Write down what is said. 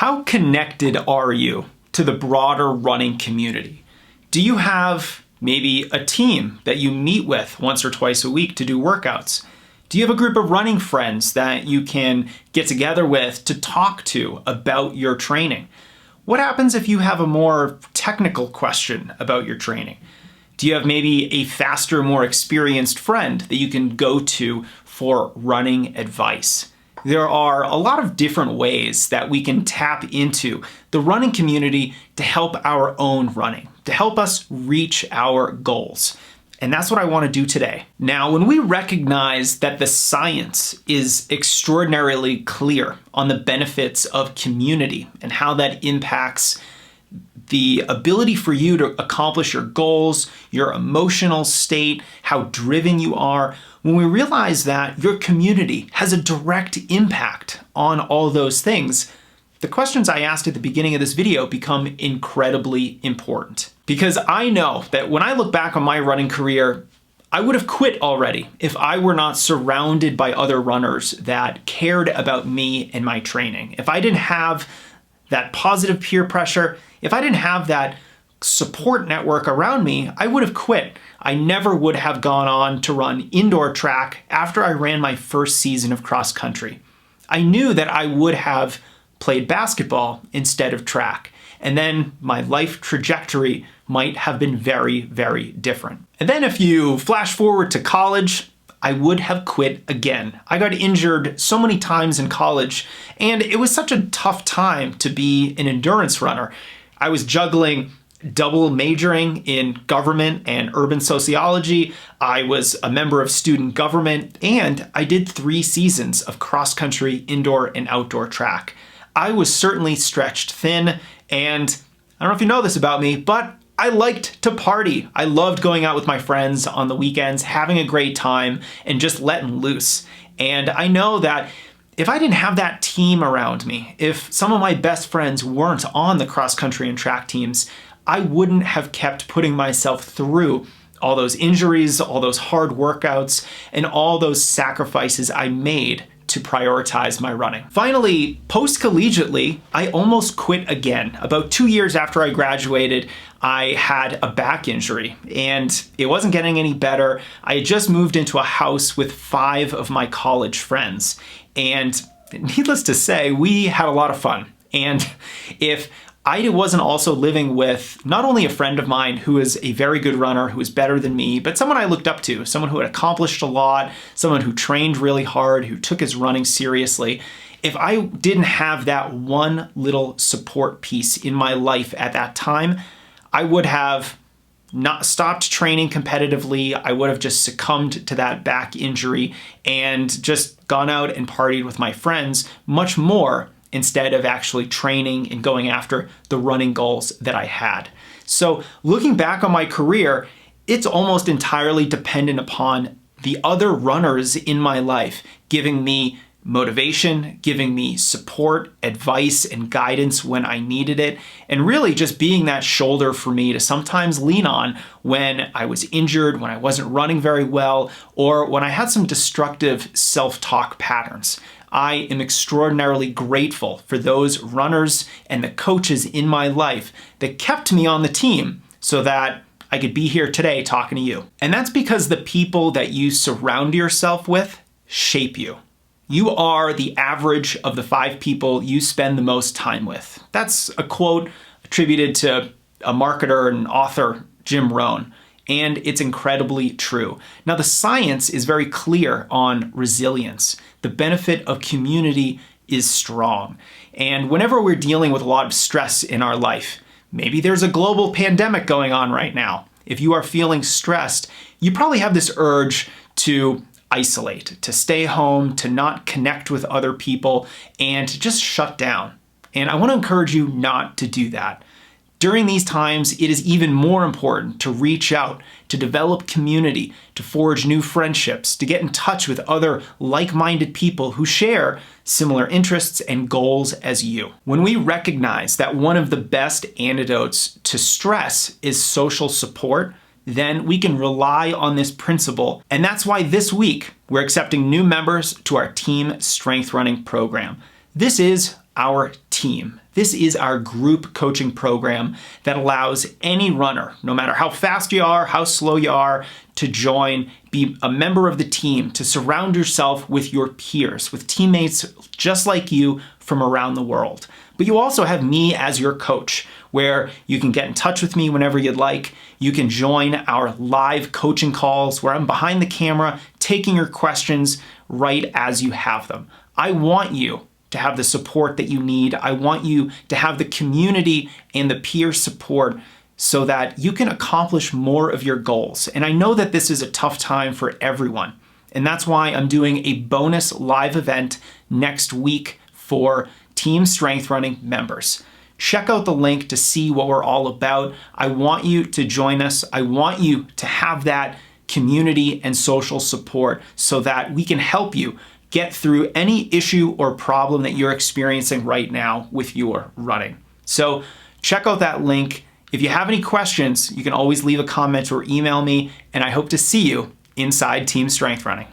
How connected are you to the broader running community? Do you have maybe a team that you meet with once or twice a week to do workouts? Do you have a group of running friends that you can get together with to talk to about your training? What happens if you have a more technical question about your training? Do you have maybe a faster, more experienced friend that you can go to for running advice? There are a lot of different ways that we can tap into the running community to help our own running, to help us reach our goals. And that's what I want to do today. Now, when we recognize that the science is extraordinarily clear on the benefits of community and how that impacts the ability for you to accomplish your goals, your emotional state, how driven you are, when we realize that your community has a direct impact on all those things, the questions I asked at the beginning of this video become incredibly important. Because I know that when I look back on my running career, I would have quit already if I were not surrounded by other runners that cared about me and my training. If I didn't have that positive peer pressure, if I didn't have that support network around me, I would have quit. I never would have gone on to run indoor track after I ran my first season of cross country. I knew that I would have played basketball instead of track, and then my life trajectory might have been very, very different. And then if you flash forward to college, I would have quit again. I got injured so many times in college, and it was such a tough time to be an endurance runner. I was juggling double majoring in government and urban sociology. I was a member of student government, and I did 3 seasons of cross-country, indoor, and outdoor track. I was certainly stretched thin, and I don't know if you know this about me, but I liked to party. I loved going out with my friends on the weekends, having a great time, and just letting loose. And I know that if I didn't have that team around me, if some of my best friends weren't on the cross-country and track teams, I wouldn't have kept putting myself through all those injuries, all those hard workouts, and all those sacrifices I made to prioritize my running. Finally, post-collegiately, I almost quit again. About 2 years after I graduated, I had a back injury and it wasn't getting any better. I had just moved into a house with 5 of my college friends. And needless to say, we had a lot of fun. And if I wasn't also living with not only a friend of mine who is a very good runner, who is better than me, but someone I looked up to, someone who had accomplished a lot, someone who trained really hard, who took his running seriously. If I didn't have that one little support piece in my life at that time, I would have not stopped training competitively. I would have just succumbed to that back injury and just gone out and partied with my friends much more instead of actually training and going after the running goals that I had. So looking back on my career, it's almost entirely dependent upon the other runners in my life giving me motivation, giving me support, advice, and guidance when I needed it, and really just being that shoulder for me to sometimes lean on when I was injured, when I wasn't running very well, or when I had some destructive self-talk patterns. I am extraordinarily grateful for those runners and the coaches in my life that kept me on the team so that I could be here today talking to you. And that's because the people that you surround yourself with shape you. You are the average of the 5 people you spend the most time with. That's a quote attributed to a marketer and author, Jim Rohn, and it's incredibly true. Now, the science is very clear on resilience. The benefit of community is strong. And whenever we're dealing with a lot of stress in our life, maybe there's a global pandemic going on right now. If you are feeling stressed, you probably have this urge to isolate, to stay home, to not connect with other people, and to just shut down. And I want to encourage you not to do that. During these times, it is even more important to reach out, to develop community, to forge new friendships, to get in touch with other like-minded people who share similar interests and goals as you. When we recognize that one of the best antidotes to stress is social support, then we can rely on this principle. And that's why this week, we're accepting new members to our Team Strength Running program. This is our Team. This is our group coaching program that allows any runner, no matter how fast you are, how slow you are, to join, be a member of the team, to surround yourself with your peers, with teammates just like you from around the world. But you also have me as your coach, where you can get in touch with me whenever you'd like. You can join our live coaching calls where I'm behind the camera taking your questions right as you have them. I want you to have the support that you need. I want you to have the community and the peer support so that you can accomplish more of your goals. And I know that this is a tough time for everyone. And that's why I'm doing a bonus live event next week for Team Strength Running members. Check out the link to see what we're all about. I want you to join us. I want you to have that community and social support so that we can help you get through any issue or problem that you're experiencing right now with your running. So check out that link. If you have any questions, you can always leave a comment or email me, and I hope to see you inside Team Strength Running.